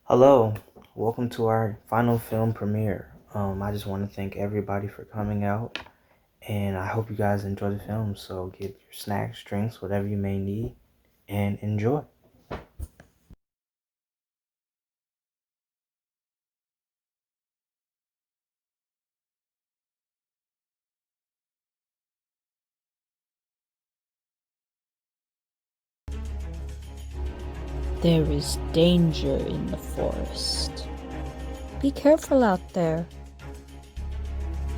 Hello, welcome to our final film premiere. I just want to thank everybody for coming out, and I hope you guys enjoy the film. So get your snacks, drinks, whatever you may need, and enjoy. There is danger in the forest. Be careful out there.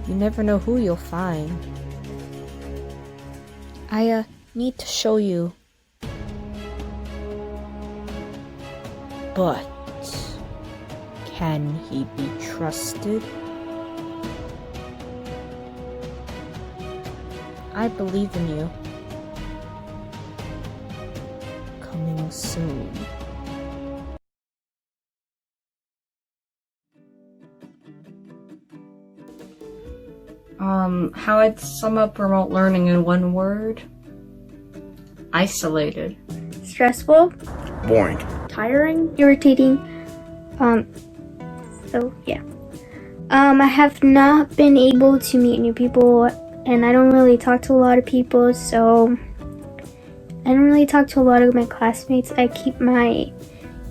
You never know who you'll find. I need to show you. But can he be trusted? I believe in you. Coming soon. How I'd sum up remote learning in one word? Isolated. Stressful, Boring. tiring, irritating. So yeah. I have not been able to meet new people, and I don't really talk to a lot of people, so I don't really talk to a lot of my classmates. I keep my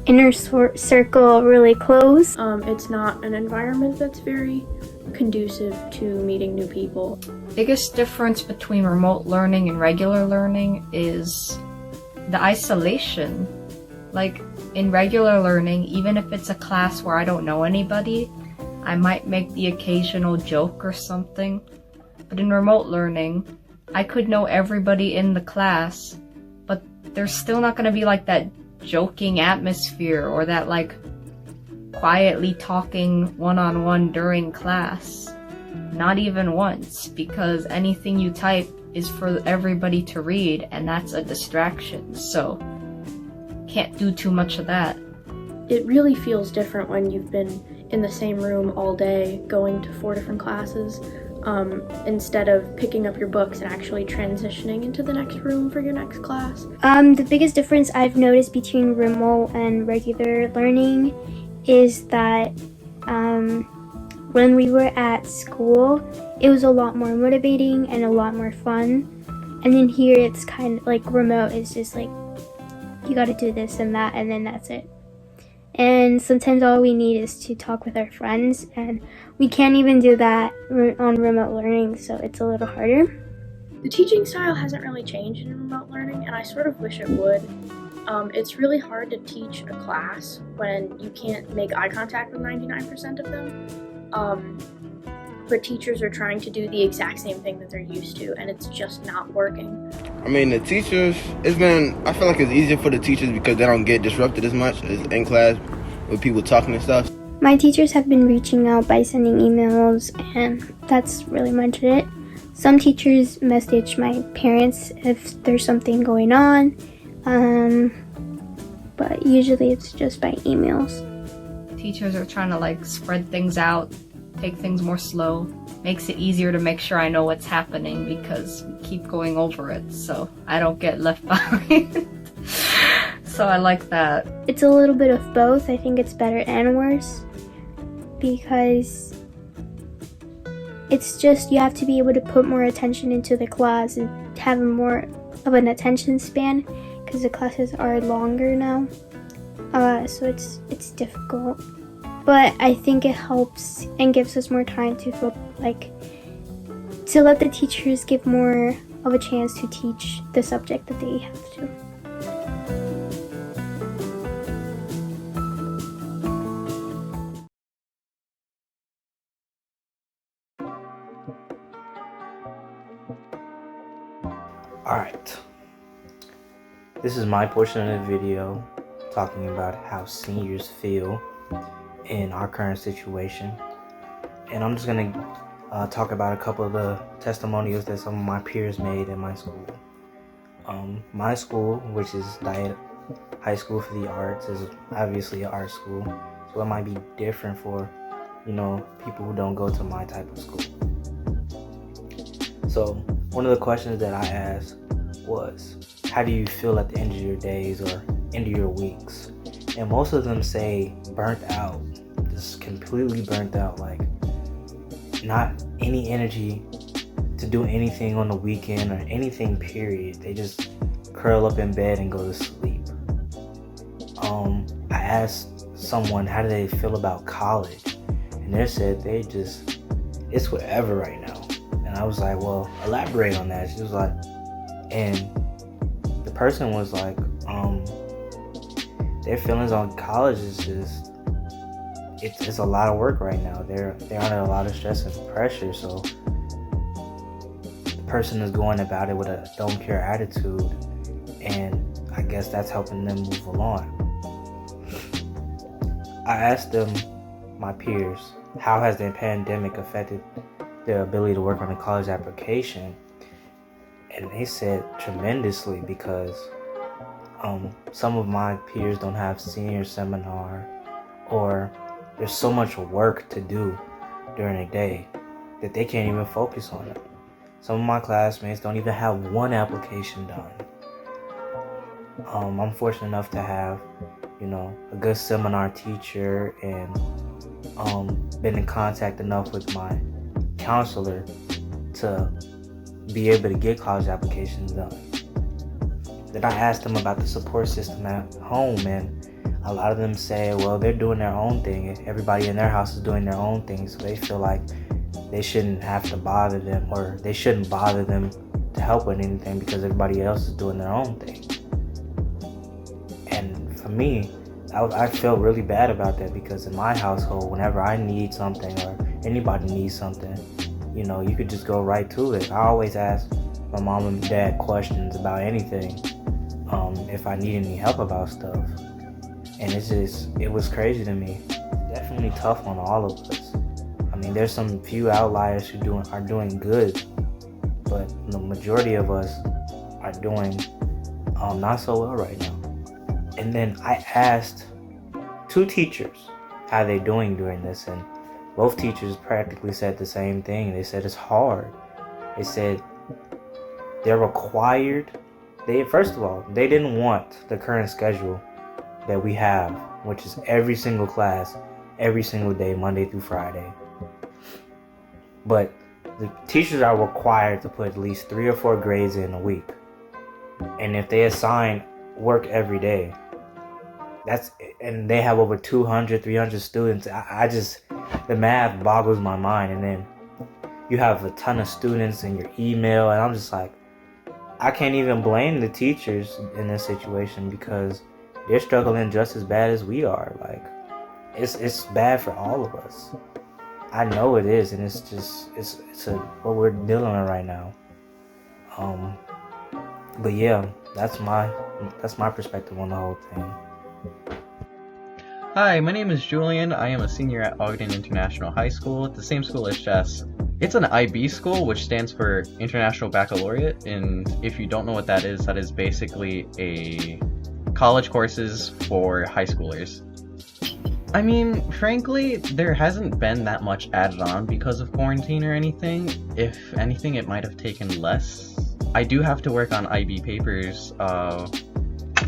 inner circle really close. It's not an environment that's very conducive to meeting new people. Biggest difference between remote learning and regular learning is the isolation. Like in regular learning, even if it's a class where I don't know anybody, I might make the occasional joke or something. But in remote learning, I could know everybody in the class, but there's still not going to be like that joking atmosphere or that like quietly talking one-on-one during class. Not even once, because anything you type is for everybody to read, and that's a distraction, so can't do too much of that. It really feels different when you've been in the same room all day, going to 4 different classes, instead of picking up your books and actually transitioning into the next room for your next class. The biggest difference I've noticed between remote and regular learning is that when we were at school, it was a lot more motivating and a lot more fun. And then here it's kind of like remote is just like, you gotta do this and that, and then that's it. And sometimes all we need is to talk with our friends, and we can't even do that on remote learning, so it's a little harder. The teaching style hasn't really changed in remote learning, and I sort of wish it would. It's really hard to teach a class when you can't make eye contact with 99% of them. But teachers are trying to do the exact same thing that they're used to, and it's just not working. I mean, the teachers, I feel like it's easier for the teachers because they don't get disrupted as much as in class with people talking and stuff. My teachers have been reaching out by sending emails, and that's really much it. Some teachers message my parents if there's something going on, but usually it's just by emails. Teachers are trying to like spread things out, take things more slow. Makes it easier to make sure I know what's happening because we keep going over it, so I don't get left behind. So I like that. It's a little bit of both. I think it's better and worse because it's just you have to be able to put more attention into the class and have more of an attention span because the classes are longer now. So it's difficult. But I think it helps and gives us more time to feel like to let the teachers give more of a chance to teach the subject that they have to. Alright. This is my portion of the video talking about how seniors feel in our current situation. And I'm just going to talk about a couple of the testimonials that some of my peers made in my school. My school, which is Diet High School for the Arts, is obviously an art school. So it might be different for, people who don't go to my type of school. So one of the questions that I asked was, how do you feel at the end of your days or end of your weeks? And most of them say burnt out, just completely burnt out. Like, not any energy to do anything on the weekend or anything, period. They just curl up in bed and go to sleep. I asked someone how do they feel about college, and they said it's whatever right now. And I was like, well, elaborate on that. She was like, and the person was like, their feelings on college is just, it's a lot of work right now. They're under a lot of stress and pressure, so the person is going about it with a don't care attitude, and I guess that's helping them move along. I asked them, my peers, how has the pandemic affected their ability to work on a college application? And they said tremendously, because some of my peers don't have senior seminar, or there's so much work to do during the day that they can't even focus on it. Some of my classmates don't even have one application done. I'm fortunate enough to have, a good seminar teacher, and been in contact enough with my counselor to be able to get college applications done. Then I asked them about the support system at home, and a lot of them say, well, they're doing their own thing. Everybody in their house is doing their own thing, so they feel like they shouldn't have to bother them, or they shouldn't bother them to help with anything because everybody else is doing their own thing. And for me, I felt really bad about that, because in my household, whenever I need something or anybody needs something, you could just go right to it. I always ask my mom and dad questions about anything, if I need any help about stuff. And it was crazy to me. Definitely tough on all of us. I mean, there's some few outliers who are doing good, but the majority of us are doing not so well right now. And then I asked 2 teachers how they're doing during this, and both teachers practically said the same thing. They said it's hard. They said they're required. First of all, they didn't want the current schedule that we have, which is every single class, every single day, Monday through Friday. But the teachers are required to put at least 3 or 4 grades in a week. And if they assign work every day, and they have over 200, 300 students, the math boggles my mind. And then you have a ton of students in your email, and I'm just like, I can't even blame the teachers in this situation, because they're struggling just as bad as we are. Like, it's bad for all of us. I know it is, and it's what we're dealing with right now. But yeah, that's my perspective on the whole thing. Hi, my name is Julian. I am a senior at Ogden International High School, the same school as Jess. It's an IB school, which stands for International Baccalaureate, and if you don't know what that is basically a college courses for high schoolers. I mean, frankly, there hasn't been that much added on because of quarantine or anything. If anything, it might have taken less. I do have to work on IB papers,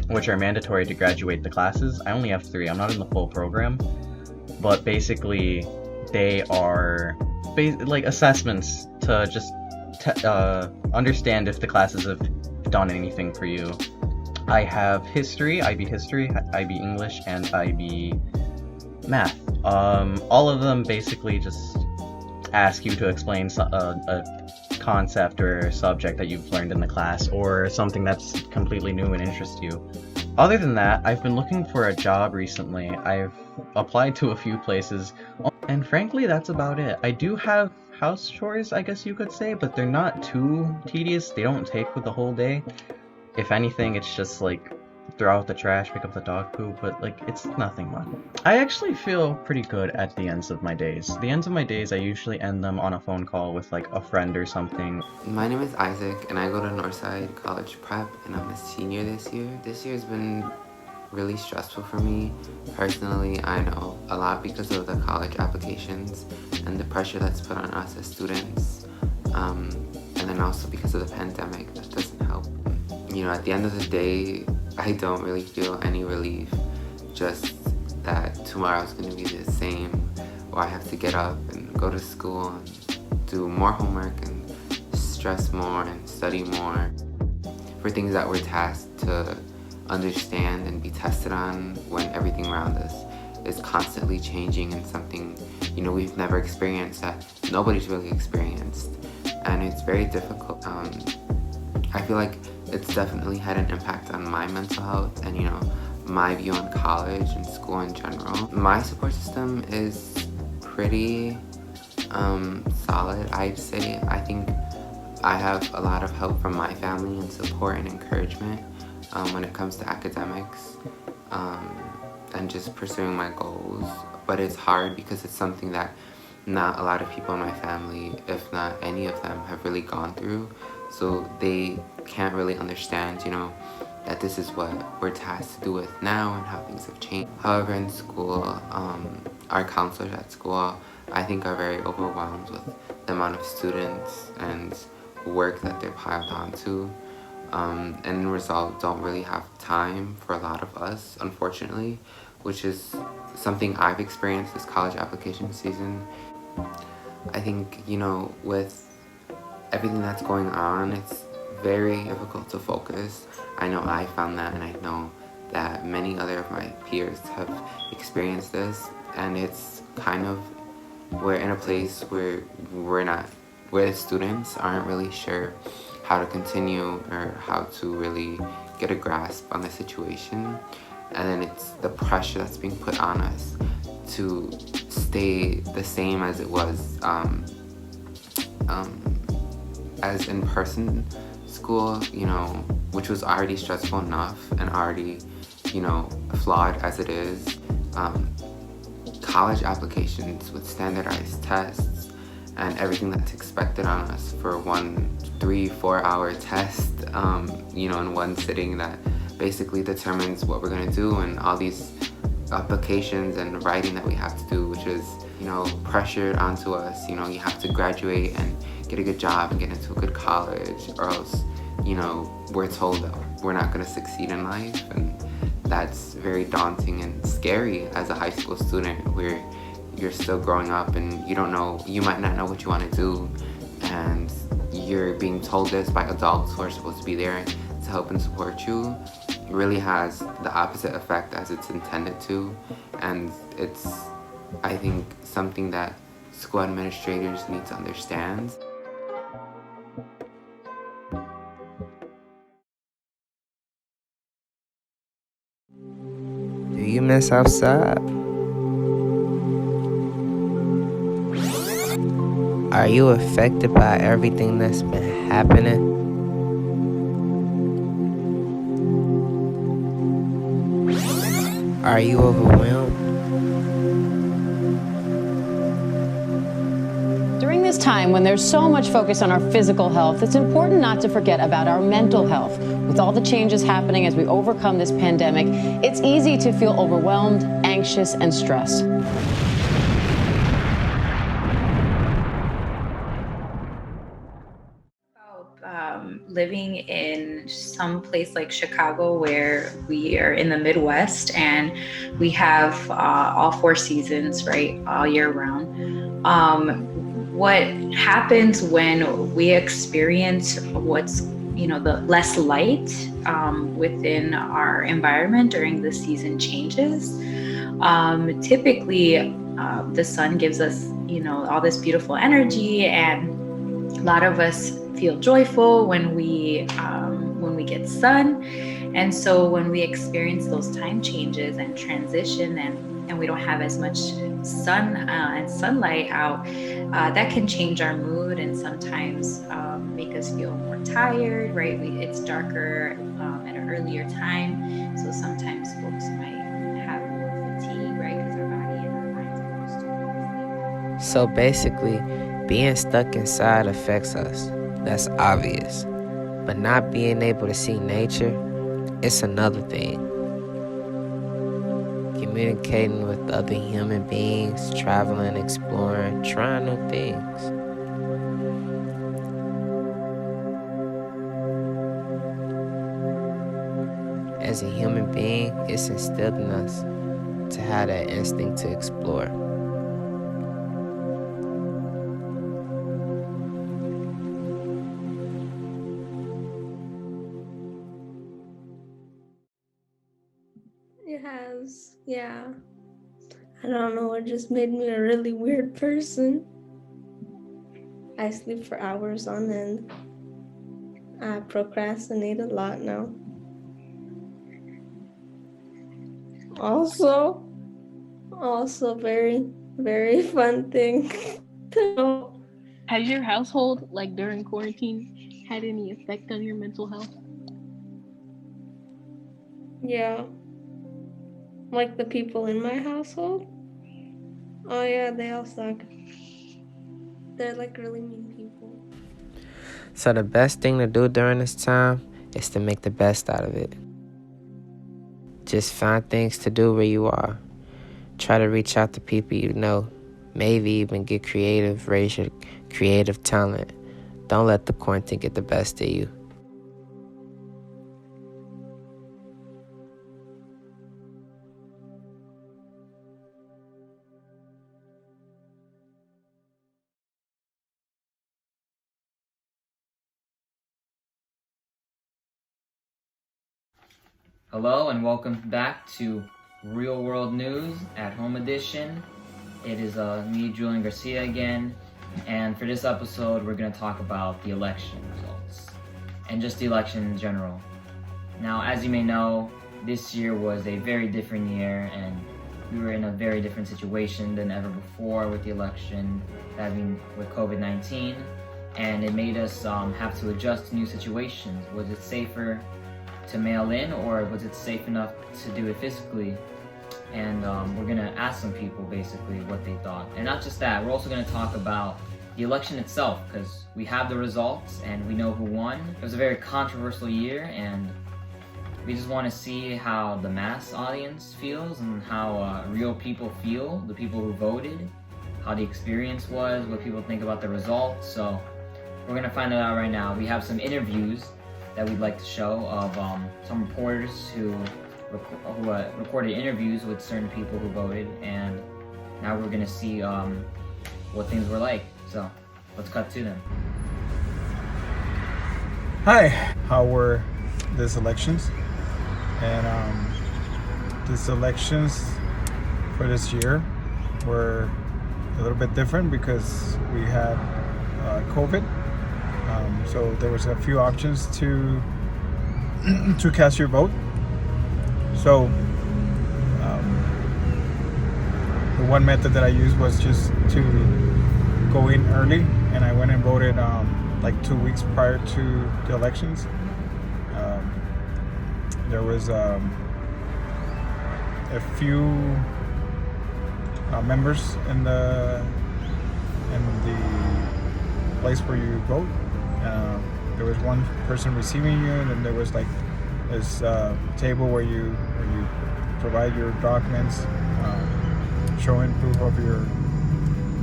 which are mandatory to graduate the classes. I only have 3. I'm not in the full program. But basically, they are like assessments to just understand if the classes have done anything for you. I have history, IB English, and IB math. All of them basically just ask you to explain a concept or subject that you've learned in the class, or something that's completely new and interests you. Other than that, I've been looking for a job recently. I've applied to a few places, and frankly, that's about it. I do have house chores, I guess you could say, but they're not too tedious. They don't take the whole day. If anything, it's just like throw out the trash, pick up the dog poop, but like it's nothing much. I actually feel pretty good at the ends of my days. The ends of my days, I usually end them on a phone call with like a friend or something. My name is Isaac, and I go to Northside College Prep, and I'm a senior this year. This year's been really stressful for me. Personally, I know a lot because of the college applications and the pressure that's put on us as students. And then also because of the pandemic, that doesn't help. At the end of the day, I don't really feel any relief, just that tomorrow's going to be the same, or I have to get up and go to school and do more homework and stress more and study more for things that we're tasked to understand and be tested on, when everything around us is constantly changing and something, you know, we've never experienced, that nobody's really experienced, and it's very difficult. I feel like it's definitely had an impact on my mental health and, you know, my view on college and school in general. My support system is pretty solid, I'd say. I think I have a lot of help from my family and support and encouragement when it comes to academics and just pursuing my goals. But it's hard because it's something that not a lot of people in my family, if not any of them, have really gone through. So they can't really understand, you know, that this is what we're tasked to do with now and how things have changed. However, in school, our counselors at school, I think, are very overwhelmed with the amount of students and work that they're piled onto. And in result, don't really have time for a lot of us, unfortunately, which is something I've experienced this college application season. I think, you know, with everything that's going on, it's very difficult to focus. I know I found that, and I know that many other of my peers have experienced this, and it's kind of, we're in a place where where the students aren't really sure how to continue or how to really get a grasp on the situation. And then it's the pressure that's being put on us to stay the same as it was as in-person school, you know, which was already stressful enough and already, you know, flawed as it is. College applications with standardized tests and everything that's expected on us for 1, 3, 4 hour test, you know, in one sitting, that basically determines what we're gonna do, and all these applications and writing that we have to do, which is, you know, pressured onto us. You know, you have to graduate and get a good job and get into a good college, or else, you know, we're told that we're not gonna succeed in life. And that's very daunting and scary as a high school student, where you're still growing up and you don't know, you might not know what you want to do, and you're being told this by adults who are supposed to be there to help and support you. It really has the opposite effect as it's intended to, and it's, I think, something that school administrators need to understand. Do you miss outside? Are you affected by everything that's been happening? Are you overwhelmed? During this time when there's so much focus on our physical health, it's important not to forget about our mental health. With all the changes happening as we overcome this pandemic, it's easy to feel overwhelmed, anxious, and stressed. Living in some place like Chicago, where we are in the Midwest and we have all 4 seasons, right, all year round. What happens when we experience what's, you know, the less light within our environment during the season changes? Typically, the sun gives us, you know, all this beautiful energy, and a lot of us feel joyful when we get sun. And so when we experience those time changes and transition, and we don't have as much sun and sunlight out, that can change our mood and sometimes make us feel more tired, right? It's darker at an earlier time, so sometimes folks might have more fatigue, right? Because our body and our minds are used to sleep. So basically, being stuck inside affects us. That's obvious. But not being able to see nature, it's another thing. Communicating with other human beings, traveling, exploring, trying new things. As a human being, it's instilled in us to have that instinct to explore. It has, yeah. I don't know, it just made me a really weird person. I sleep for hours on end. I procrastinate a lot now. Also very, very fun thing to know. Has your household, like during quarantine, had any effect on your mental health? Yeah. Like the people in my household? Oh yeah, they all suck. They're like really mean people. So the best thing to do during this time is to make the best out of it. Just find things to do where you are. Try to reach out to people you know. Maybe even get creative, raise your creative talent. Don't let the quarantine get the best of you. Hello and welcome back to Real World News at Home Edition. It is me, Julian Garcia again, and for this episode we're going to talk about the election results and just the election in general. Now, as you may know, this year was a very different year and we were in a very different situation than ever before with the election, having with COVID-19, and it made us have to adjust to new situations. Was it safer to mail in, or was it safe enough to do it physically? And we're gonna ask some people basically what they thought. And not just that, we're also gonna talk about the election itself, because we have the results and we know who won. It was a very controversial year, and we just want to see how the mass audience feels and how real people feel, the people who voted, how the experience was, what people think about the results. So we're gonna find that out right now. We have some interviews that we'd like to show of some reporters who recorded interviews with certain people who voted, and now we're gonna see what things were like. So let's cut to them. Hi, how were these elections? And these elections for this year were a little bit different because we had COVID. So there was a few options to cast your vote. So the one method that I used was just to go in early, and I went and voted like 2 weeks prior to the elections. There was a few members in the place where you vote. There was one person receiving you, and then there was like this table where you provide your documents, showing proof of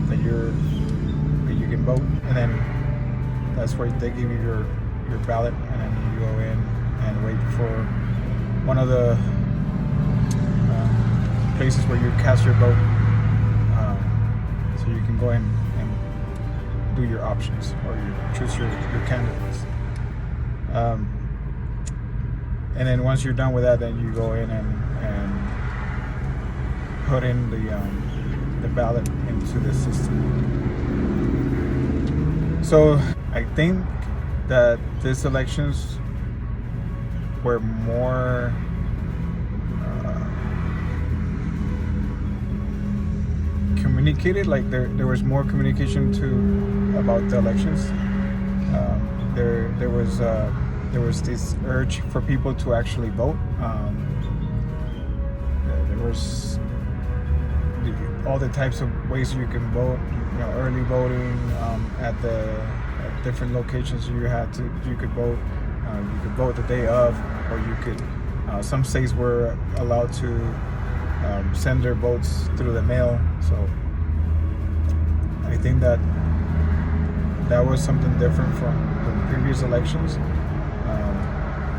that you can vote, and then that's where they give you your ballot, and then you go in and wait for one of the places where you cast your vote, so you can go in and do your options, or you choose your candidates. And then once you're done with that, then you go in and put in the ballot into the system. So I think that these elections were more communicated. Like there was more communication about the elections. There was this urge for people to actually vote. There was all the types of ways you can vote. Early voting at different locations. You could vote. You could vote the day of, or you could. Some states were allowed to send their votes through the mail. So I think that was something different from the previous elections,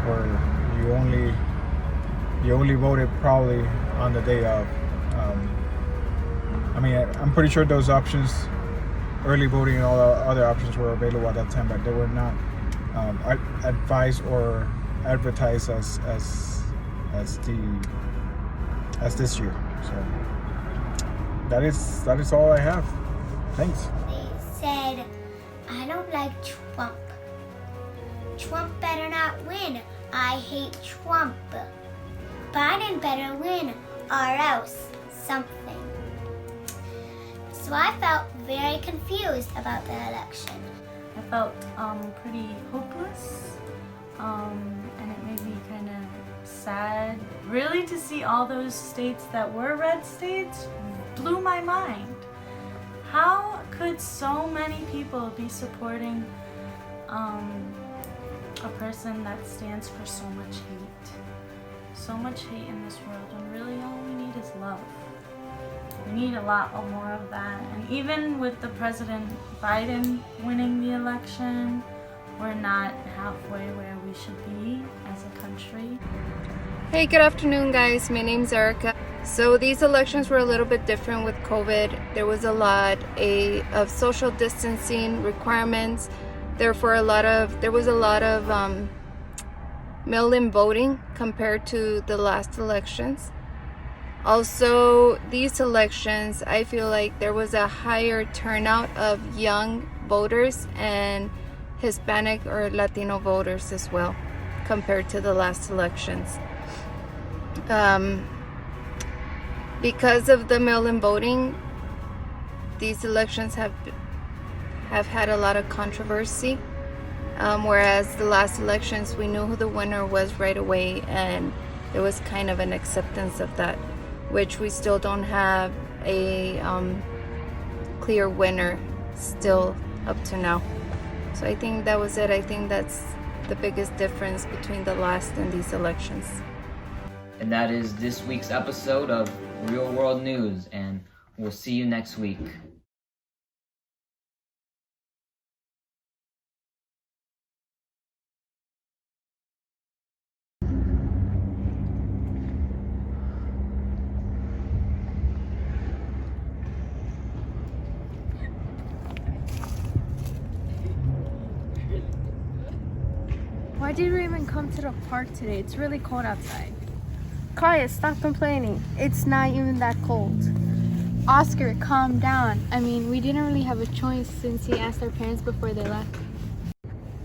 where you only voted probably on the day of. I mean, I'm pretty sure those options, early voting and all the other options, were available at that time, but they were not advised or advertised as this year. So that is all I have. Thanks. They said, I don't like Trump. Trump better not win. I hate Trump. Biden better win or else something. So I felt very confused about the election. I felt pretty hopeless, and it made me kind of sad. Really, to see all those states that were red states blew my mind. How could so many people be supporting a person that stands for so much hate? So much hate in this world, when really all we need is love. We need a lot more of that. And even with the President Biden winning the election, we're not halfway where we should be as a country. Hey, good afternoon, guys. My name's Erica. So these elections were a little bit different with COVID. There was a lot of social distancing requirements. Therefore, there was a lot of mail-in voting compared to the last elections. Also, these elections, I feel like there was a higher turnout of young voters and Hispanic or Latino voters as well compared to the last elections. Because of the mail-in voting, these elections have had a lot of controversy, whereas the last elections we knew who the winner was right away, and there was kind of an acceptance of that, which we still don't have a clear winner still up to now. So I think that was it. I think that's the biggest difference between the last and these elections. And that is this week's episode of Real World News, and we'll see you next week. Why did we even come to the park today? It's really cold outside. Kaya, stop complaining. It's not even that cold. Oscar, calm down. I mean, we didn't really have a choice since he asked our parents before they left.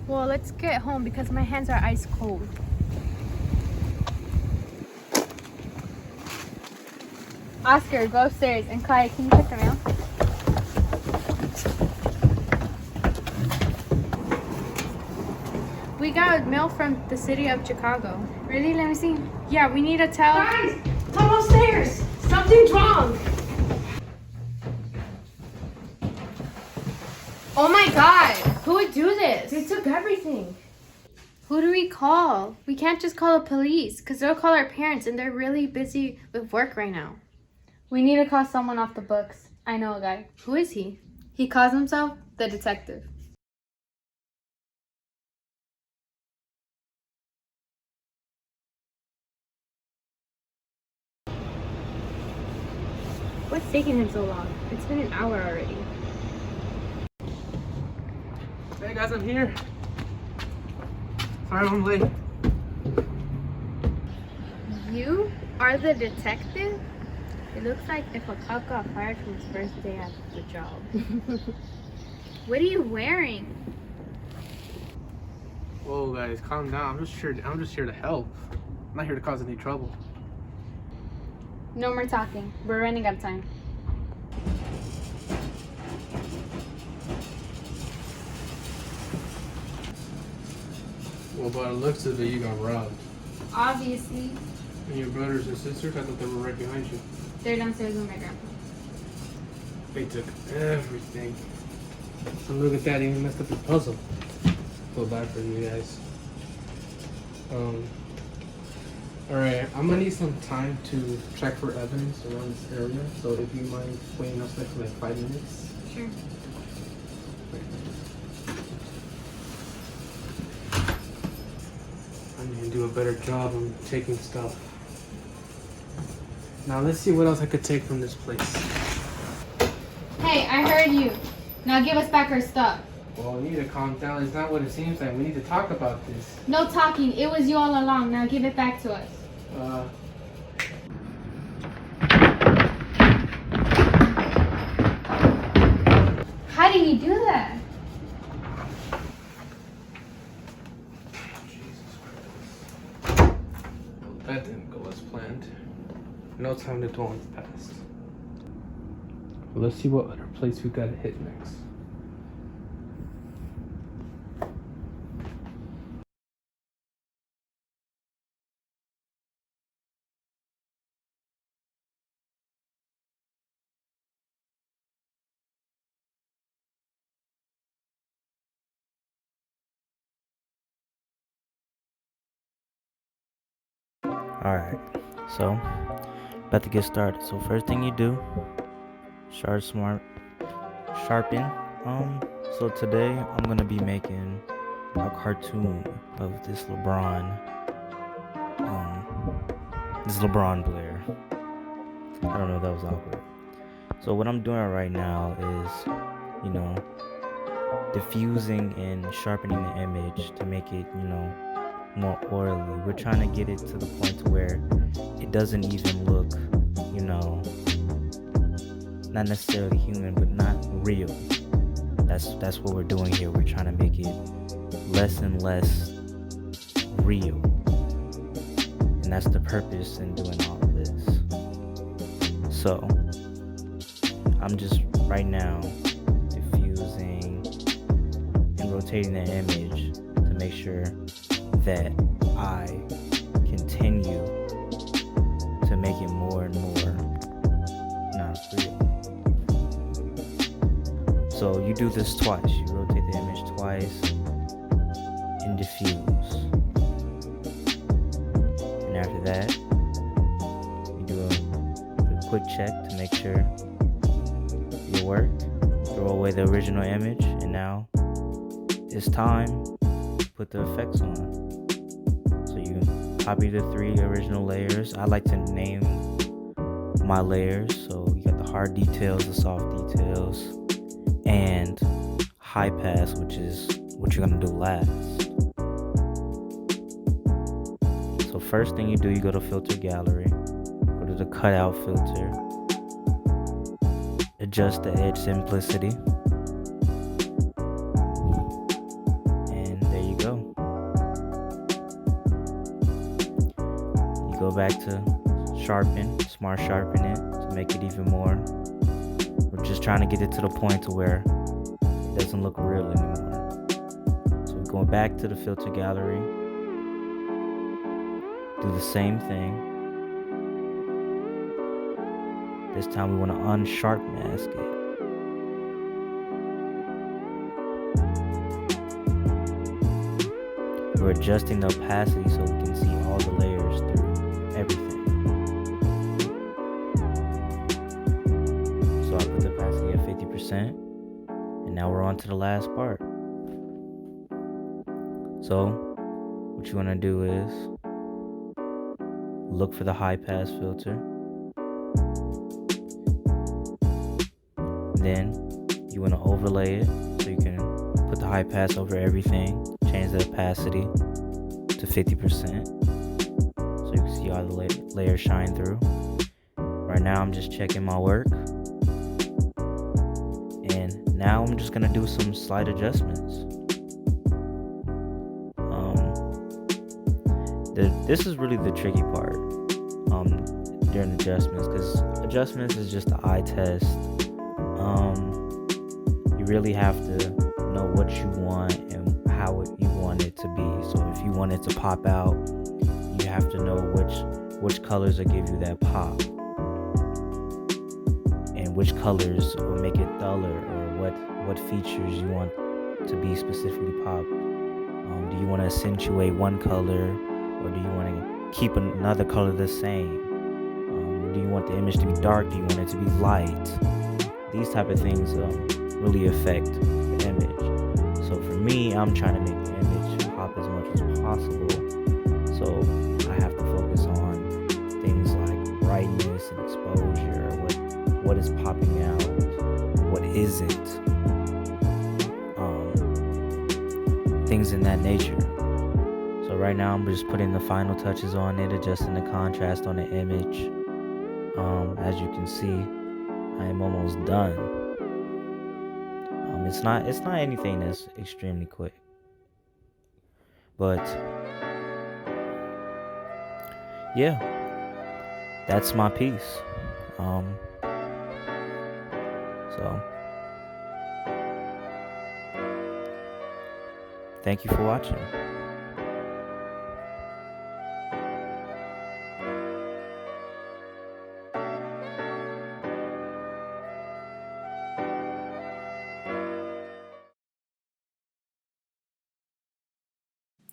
Well, let's get home because my hands are ice cold. Oscar, go upstairs. And Kaya, can you check the mail? We got mail from the city of Chicago. Really? Let me see. Yeah, we need to tell... Guys, come upstairs. Something's wrong. Oh my god! Who would do this? They took everything. Who do we call? We can't just call the police because they'll call our parents and they're really busy with work right now. We need to call someone off the books. I know a guy. Who is he? He calls himself the detective. What's taking him so long? It's been an hour already. Hey guys, I'm here. Sorry I'm late. You are the detective? It looks like if a cop got fired from his first day at the job. What are you wearing? Whoa guys, calm down. I'm just here to help. I'm not here to cause any trouble. No more talking. We're running out of time. Well, by the looks of it, you got robbed. Obviously. And your brothers and sisters, I thought they were right behind you. They're downstairs with my grandpa. They took everything. And look at that, even messed up your puzzle. Feel bad for you guys. Alright, I'm gonna need some time to check for evidence around this area. So if you mind waiting outside for like 5 minutes. Sure. I need to do a better job on taking stuff. Now let's see what else I could take from this place. Hey, I heard you. Now give us back our stuff. Well, you need to calm down. It's not what it seems like. We need to talk about this. No talking. It was you all along. Now give it back to us. How did he do that? That didn't go as planned. No time to dwell on the past. Well, let's see what other place we gotta hit next. Alright, so about to get started. So first thing you do, sharpen. So today I'm gonna be making a cartoon of this LeBron player. I don't know if that was awkward. So what I'm doing right now is, you know, diffusing and sharpening the image to make it, you know, more orally. We're trying to get it to the point to where it doesn't even look, you know, not necessarily human, but not real. That's what we're doing here. We're trying to make it less and less real, and that's the purpose in doing all of this. So I'm just right now diffusing and rotating the image to make sure that I continue to make it more and more not real. So you do this twice. You rotate the image twice and diffuse. And after that, you do a quick check to make sure you work. Throw away the original image, and now it's time to put the effects on. So you copy the 3 original layers. I like to name my layers. So you got the hard details, the soft details, and high pass, which is what you're gonna do last. So first thing you do, you go to filter gallery, go to the cutout filter, adjust the edge simplicity, and there you go. You go back to smart sharpen it to make it even more. We're just trying to get it to the point to where it doesn't look real anymore. So we're going back to the filter gallery, do the same thing. This time we want to unsharp mask it. We're adjusting the opacity so we can see all the layers through everything. So I put the opacity at 50%, and now we're on to the last part. So what you want to do is look for the high pass filter. Then you want to overlay it so you can put the high pass over everything. Change the opacity to 50% so you can see all the layers shine through. Right now I'm just checking my work, and now I'm just gonna do some slight adjustments. This is really the tricky part during adjustments, because adjustments is just the eye test. You really have to know what you want and how you want it to be. So if you want it to pop out, you have to know which colors will give you that pop, and which colors will make it duller, or what features you want to be specifically popped. Do you want to accentuate one color, or do you want to keep another color the same? Do you want the image to be dark? Do you want it to be light? These type of things really affect the image. So for me, I'm trying to make the image pop as much as possible. So I have to focus on things like brightness, awareness and exposure, what is popping out, what isn't, things in that nature. So right now I'm just putting the final touches on it, adjusting the contrast on the image. As you can see, I am almost done. It's not anything that's extremely quick, but yeah, that's my piece. So thank you for watching.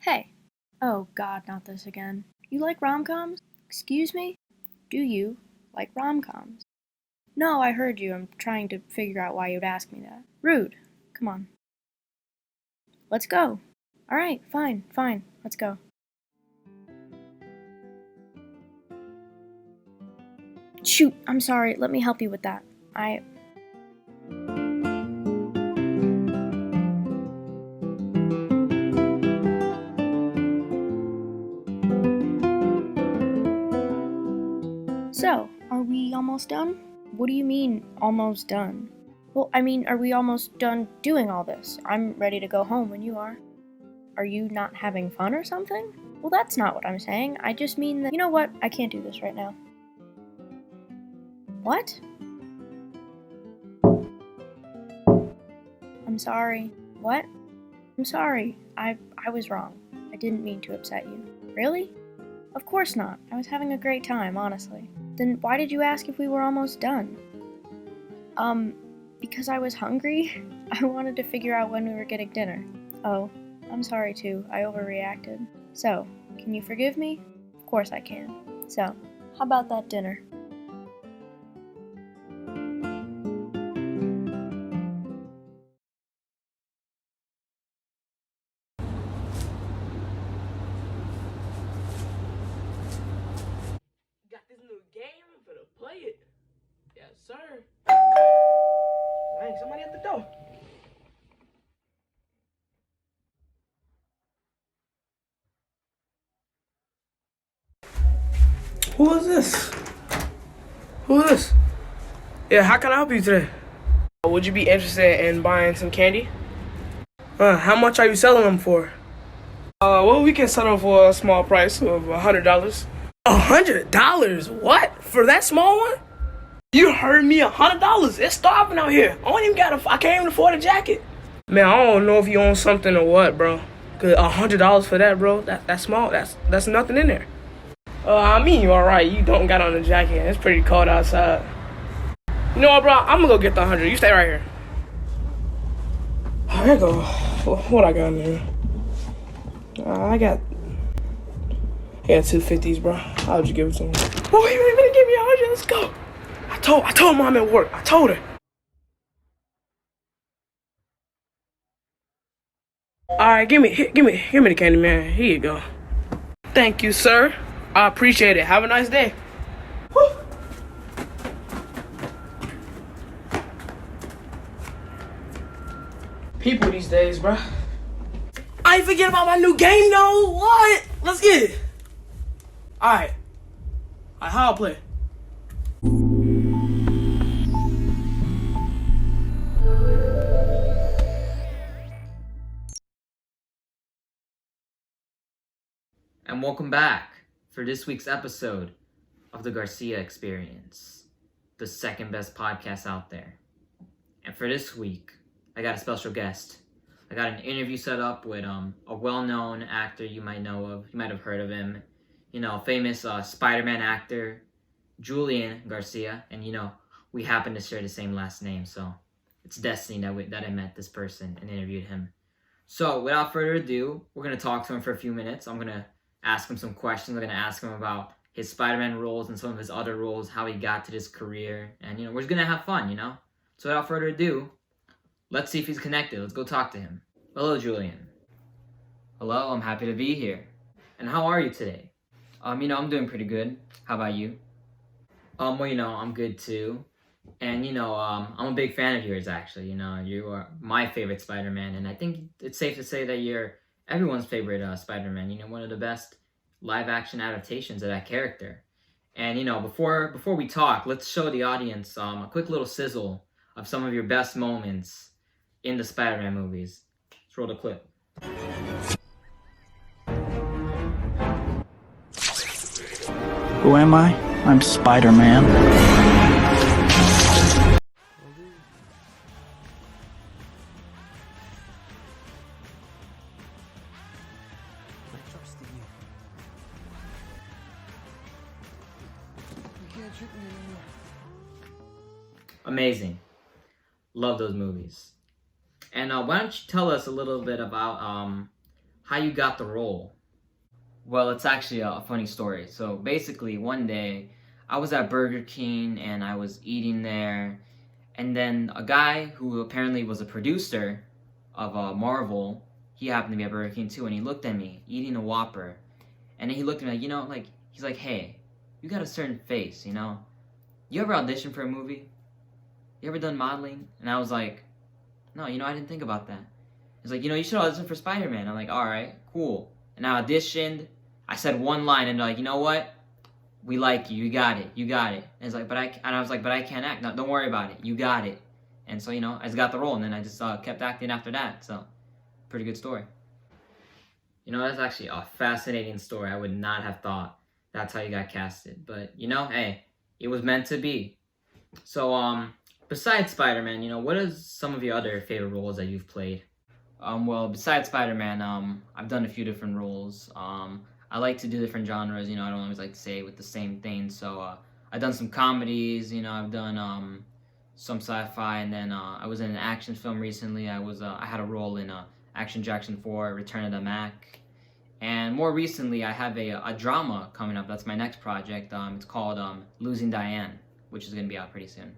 Hey. Oh god, not this again. You like rom-coms? Excuse me? Do you like rom-coms? No, I heard you. I'm trying to figure out why you'd ask me that. Rude. Come on. Let's go. Alright, fine. Let's go. Shoot, I'm sorry. Let me help you with that. So, are we almost done? What do you mean, almost done? Well, I mean, are we almost done doing all this? I'm ready to go home when you are. Are you not having fun or something? Well, that's not what I'm saying. I just mean that, you know what? I can't do this right now. What? I'm sorry. What? I'm sorry. I was wrong. I didn't mean to upset you. Really? Of course not. I was having a great time, honestly. Then why did you ask if we were almost done? Because I was hungry. I wanted to figure out when we were getting dinner. Oh, I'm sorry too. I overreacted. So, can you forgive me? Of course I can. So, how about that dinner? Got this new game, I'm finna play it. Yes, sir. Dang, somebody at the door. Who is this? Who is this? Yeah, how can I help you today? Would you be interested in buying some candy? How much are you selling them for? Well, we can sell them for a small price of $100. $100? What? For that small one? You heard me, $100. It's starving out here. I can't even afford a jacket. Man, I don't know if you own something or what, bro. Cause $100 for that, bro. That's small. That's nothing in there. I mean, you alright. You don't got on a jacket. It's pretty cold outside. You know what, bro? I'm gonna go get the 100. You stay right here. There you go. What I got in there? I got 250s, bro. I'll just give it to him. Oh, you really gonna give me 100? Let's go. I told mom at work. I told her. All right, give me the candy, man. Here you go. Thank you, sir. I appreciate it. Have a nice day. Woo. People these days, bro. I ain't forget about my new game, though. What? Let's get it. All right. How I'll play. And welcome back for this week's episode of the Garcia Experience, the second best podcast out there. And for this week, I got a special guest. I got an interview set up with a well-known actor you might know of. You might have heard of him. You know, famous Spider-Man actor, Julian Garcia. And, you know, we happen to share the same last name, so it's destiny that I met this person and interviewed him. So, without further ado, we're going to talk to him for a few minutes. I'm going to ask him some questions. I'm going to ask him about his Spider-Man roles and some of his other roles, how he got to this career. And, you know, we're just going to have fun, you know? So without further ado, let's see if he's connected. Let's go talk to him. Hello, Julian. Hello, I'm happy to be here. And how are you today? You know, I'm doing pretty good. How about you? Well, I'm good too. And, I'm a big fan of yours, actually. You are my favorite Spider-Man, and I think it's safe to say that you're everyone's favorite Spider-Man. One of the best live-action adaptations of that character. And, before we talk, let's show the audience a quick little sizzle of some of your best moments in the Spider-Man movies. Let's roll the clip. Who am I? I'm Spider-Man. Amazing. Love those movies. And why don't you tell us a little bit about how you got the role? Well, it's actually a funny story. So basically, one day I was at Burger King and I was eating there, and then a guy who apparently was a producer of Marvel, he happened to be at Burger King too, and he looked at me eating a Whopper, and then he looked at me like, he's like, hey, you got a certain face, You ever auditioned for a movie? You ever done modeling? And I was like, no, I didn't think about that. He's like, you should audition for Spider-Man. I'm like, all right, cool. And I auditioned. I said one line, and they're like, you know what? We like you. You got it. You got it. And it's like, I was like, but I can't act. No, don't worry about it. You got it. And so, I just got the role, and then I just kept acting after that. So, pretty good story. That's actually a fascinating story. I would not have thought that's how you got casted. But, hey, it was meant to be. So, besides Spider-Man, what are some of your other favorite roles that you've played? Well, besides Spider-Man, I've done a few different roles. I like to do different genres, I don't always like to say with the same thing. So, I've done some comedies, I've done some sci-fi, and then I was in an action film recently. I had a role in Action Jackson 4, Return of the Mac. And more recently, I have a drama coming up. That's my next project. It's called Losing Diane, which is going to be out pretty soon.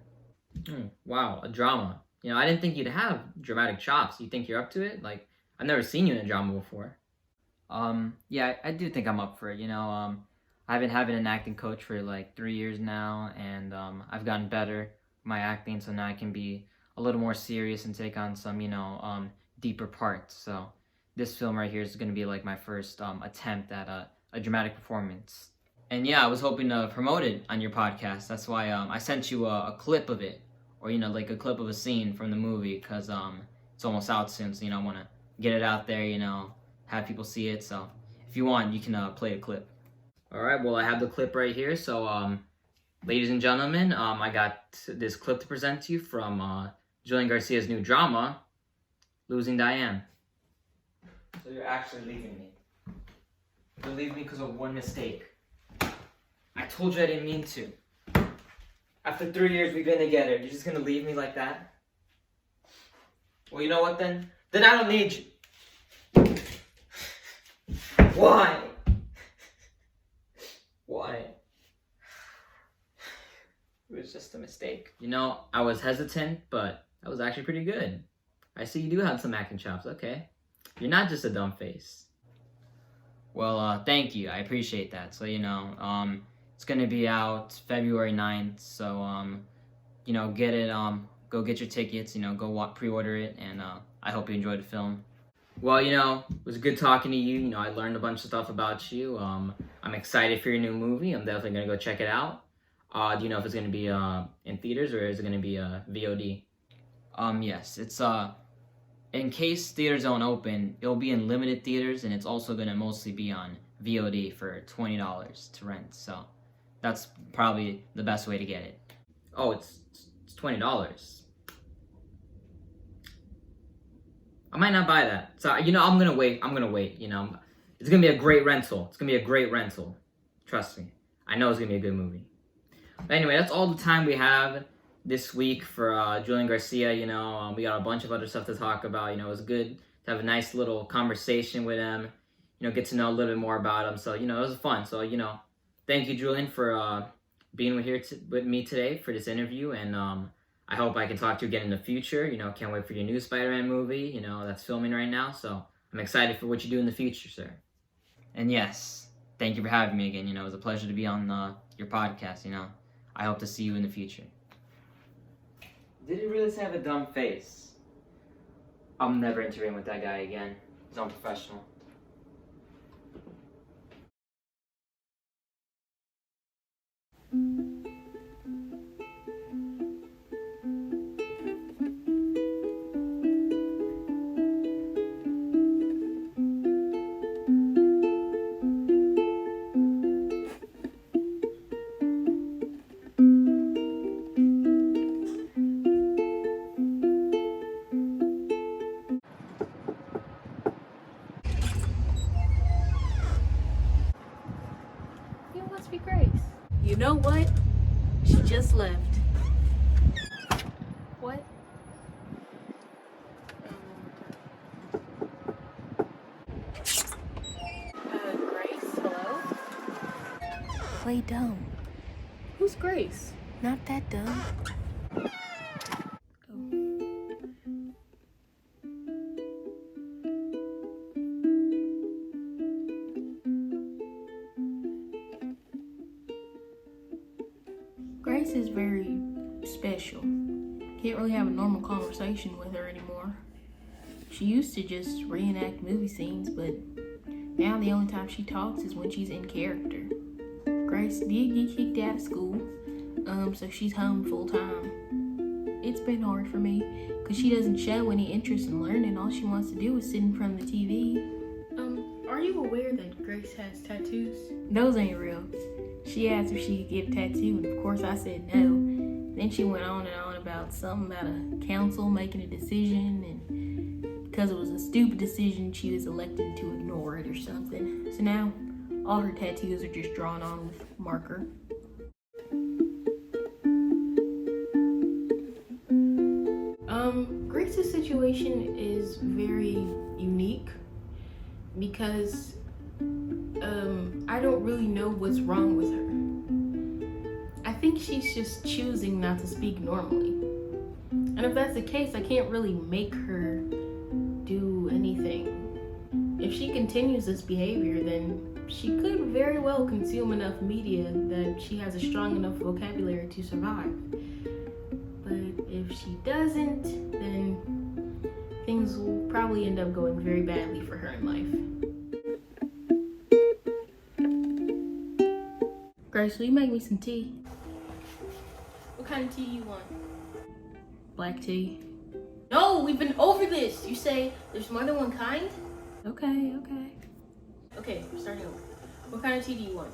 Wow, a drama. I didn't think you'd have dramatic chops. You think you're up to it? Like, I've never seen you in a drama before. Yeah, I do think I'm up for it. I've been having an acting coach for like 3 years now, and I've gotten better at my acting, so now I can be a little more serious and take on some, deeper parts. So this film right here is going to be like my first attempt at a dramatic performance. And yeah, I was hoping to promote it on your podcast. That's why I sent you a clip of it, or like a clip of a scene from the movie, because it's almost out soon. So I want to get it out there, have people see it. So if you want, you can play a clip. All right. Well, I have the clip right here. So ladies and gentlemen, I got this clip to present to you from Julian Garcia's new drama, Losing Diane. So you're actually leaving me. You're leaving me because of one mistake. I told you I didn't mean to. After 3 years we've been together, you're just gonna leave me like that? Well, you know what then? Then I don't need you. Why? Why? It was just a mistake. I was hesitant, but that was actually pretty good. I see you do have some acting chops, okay. You're not just a dumb face. Well, thank you. I appreciate that. So, it's gonna be out February 9th, so, get it, go get your tickets, go pre-order it, and I hope you enjoyed the film. Well, it was good talking to you. I learned a bunch of stuff about you. I'm excited for your new movie. I'm definitely gonna go check it out. Do you know if it's gonna be in theaters, or is it gonna be VOD? Yes, it's in case theaters don't open, it'll be in limited theaters, and it's also gonna mostly be on VOD for $20 to rent. So that's probably the best way to get it. Oh, it's $20. I might not buy that. So I'm gonna wait. It's gonna be a great rental. Trust me. I know it's gonna be a good movie. But anyway, that's all the time we have this week for Julian Garcia. We got a bunch of other stuff to talk about. It was good to have a nice little conversation with him. Get to know a little bit more about him. So, it was fun. So, thank you, Julian, for being with me today for this interview. And I hope I can talk to you again in the future. Can't wait for your new Spider-Man movie, that's filming right now. So I'm excited for what you do in the future, sir. And yes, thank you for having me again. It was a pleasure to be on your podcast, I hope to see you in the future. Did he really have a dumb face? I'm never interviewing with that guy again. He's unprofessional. You must be Grace. You know what? She just left. What? Grace, hello? Play dumb. Who's Grace? Not that dumb. Grace is very special. Can't really have a normal conversation with her anymore. She used to just reenact movie scenes, but now the only time she talks is when she's in character. Grace did get kicked out of school, so she's home full time. It's been hard for me, because she doesn't show any interest in learning. All she wants to do is sit in front of the TV. Are you aware that Grace has tattoos? Those ain't real. She asked if she could get a tattoo, and of course I said no. Then she went on and on about something about a council making a decision, and because it was a stupid decision, she was elected to ignore it or something. So now, all her tattoos are just drawn on with marker. Grace's situation is very unique because I don't really know what's wrong with her. I think she's just choosing not to speak normally. And if that's the case, I can't really make her do anything. If she continues this behavior, then she could very well consume enough media that she has a strong enough vocabulary to survive. But if she doesn't, then things will probably end up going very badly for her in life. Grace, will you make me some tea? What kind of tea do you want? Black tea. No, we've been over this. You say there's more than one kind? Okay. Okay, we're starting over. What kind of tea do you want?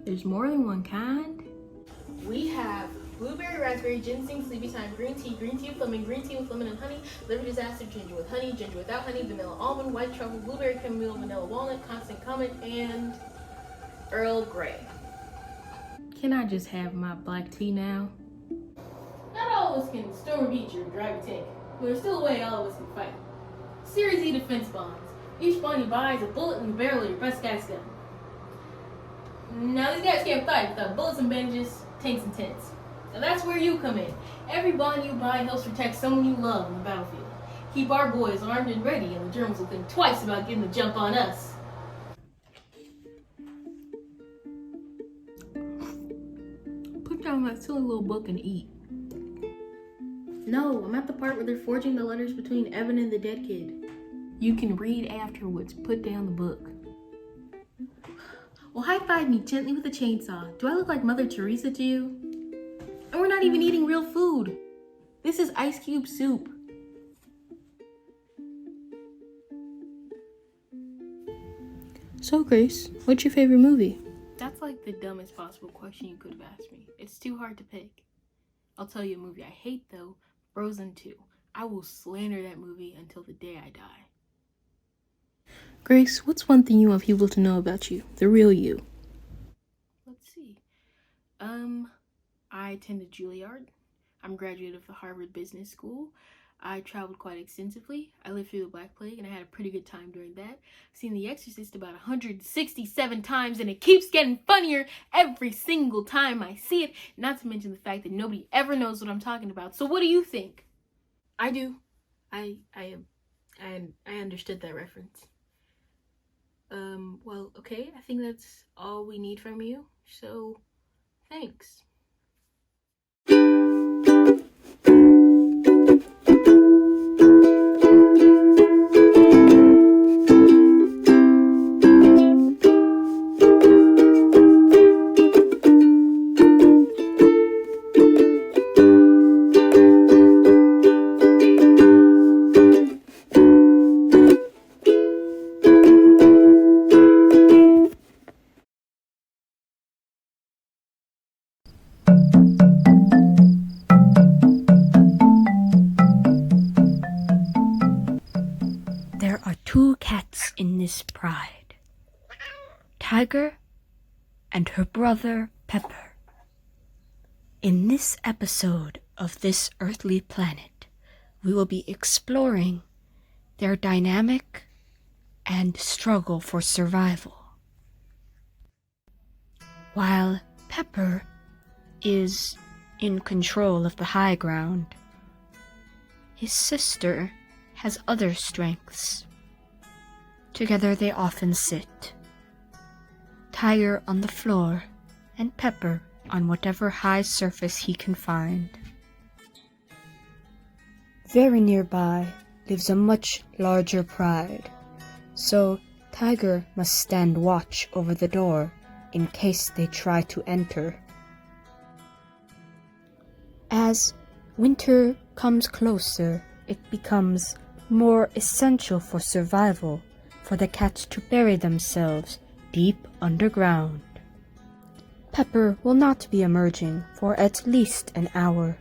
There's more than one kind? We have blueberry, raspberry, ginseng, sleepy time, green tea with lemon, green tea with lemon and honey, liver disaster, ginger with honey, ginger without honey, vanilla almond, white truffle, blueberry chamomile, vanilla walnut, constant comet, and Earl Grey. Can I just have my black tea now? Not all of us can storm a beach or drive a tank, but there's still a way all of us can fight. Series E defense bonds. Each bond you buy is a bullet in the barrel of your best guy's gun. Now these guys can't fight without bullets and bandages, tanks and tents. Now that's where you come in. Every bond you buy helps protect someone you love on the battlefield. Keep our boys armed and ready, and the Germans will think twice about getting the jump on us. Put down that silly little book and eat. No, I'm at the part where they're forging the letters between Evan and the dead kid. You can read afterwards. Put down the book. Well, high-five me gently with a chainsaw. Do I look like Mother Teresa to you? And we're not even eating real food. This is ice cube soup. So, Grace, what's your favorite movie? That's like the dumbest possible question you could have asked me. It's too hard to pick. I'll tell you a movie I hate, though. Frozen 2. I will slander that movie until the day I die. Grace, what's one thing you want people to know about you? The real you. Let's see. I attended Juilliard. I'm a graduate of the Harvard Business School. I traveled quite extensively. I lived through the Black Plague and I had a pretty good time during that. I've seen The Exorcist about 167 times and it keeps getting funnier every single time I see it. Not to mention the fact that nobody ever knows what I'm talking about. So what do you think? I do. I understood that reference. Well, okay, I think that's all we need from you. So, thanks. There are two cats in this pride, Tiger and her brother Pepper. In this episode of This Earthly Planet, we will be exploring their dynamic and struggle for survival. While Pepper is in control of the high ground, his sister has other strengths. Together they often sit, Tiger on the floor and Pepper on whatever high surface he can find. Very nearby lives a much larger pride, so Tiger must stand watch over the door in case they try to enter. As winter comes closer, it becomes more essential for survival for the cats to bury themselves deep underground. Pepper will not be emerging for at least an hour.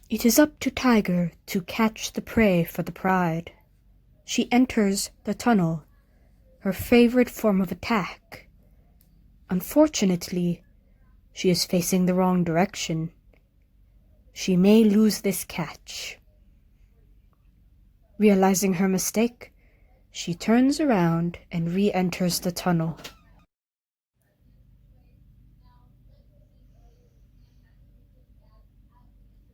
It is up to Tiger to catch the prey for the pride. She enters the tunnel, her favorite form of attack. Unfortunately, she is facing the wrong direction. She may lose this catch. Realizing her mistake, she turns around and re-enters the tunnel.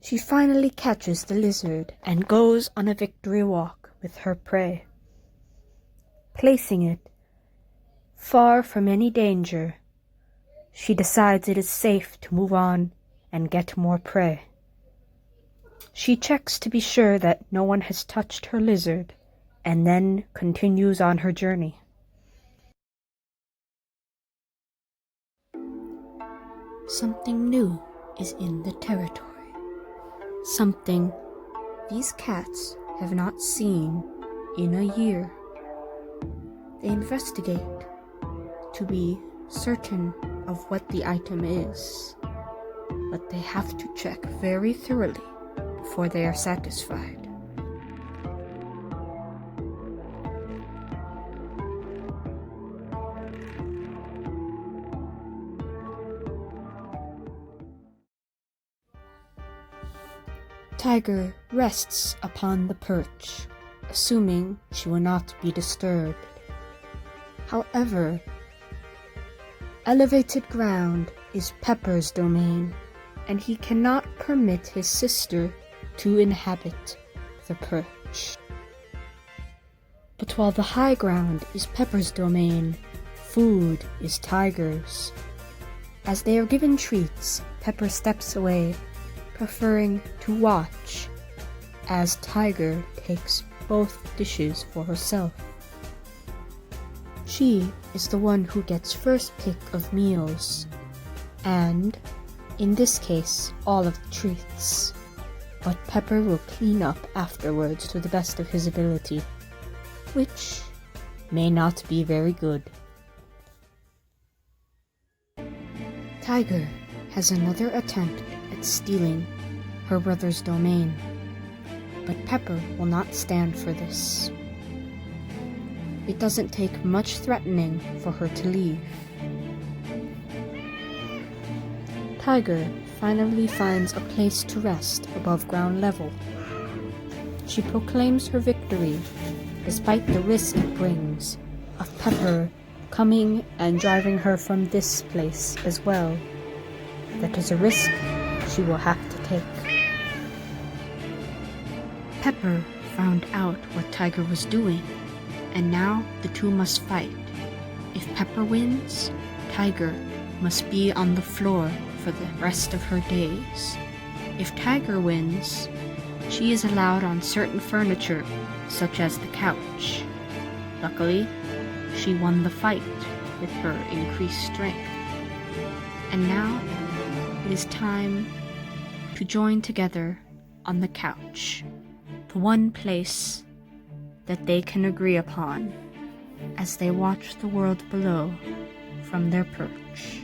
She finally catches the lizard and goes on a victory walk with her prey. Placing it far from any danger, she decides it is safe to move on and get more prey. She checks to be sure that no one has touched her lizard, and then continues on her journey. Something new is in the territory. Something these cats have not seen in a year. They investigate to be certain of what the item is, but they have to check very thoroughly before they are satisfied. Tiger rests upon the perch, assuming she will not be disturbed. However, elevated ground is Pepper's domain, and he cannot permit his sister to inhabit the perch. But while the high ground is Pepper's domain, food is Tiger's. As they are given treats, Pepper steps away, preferring to watch as Tiger takes both dishes for herself. She is the one who gets first pick of meals, and, in this case, all of the treats. But Pepper will clean up afterwards to the best of his ability, which may not be very good. Tiger has another attempt at stealing her brother's domain, but Pepper will not stand for this. It doesn't take much threatening for her to leave. Tiger finally finds a place to rest above ground level. She proclaims her victory, despite the risk it brings of Pepper coming and driving her from this place as well. That is a risk she will have to take. Pepper found out what Tiger was doing, and now the two must fight. If Pepper wins, Tiger must be on the floor for for the rest of her days. If Tiger wins, she is allowed on certain furniture, such as the couch. Luckily, she won the fight with her increased strength. And now, it is time to join together on the couch, the one place that they can agree upon as they watch the world below from their perch.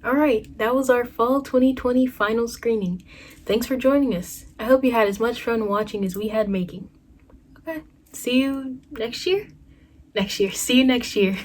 Alright, that was our fall 2020 final screening. Thanks for joining us. I hope you had as much fun watching as we had making. Okay, see you next year? See you next year.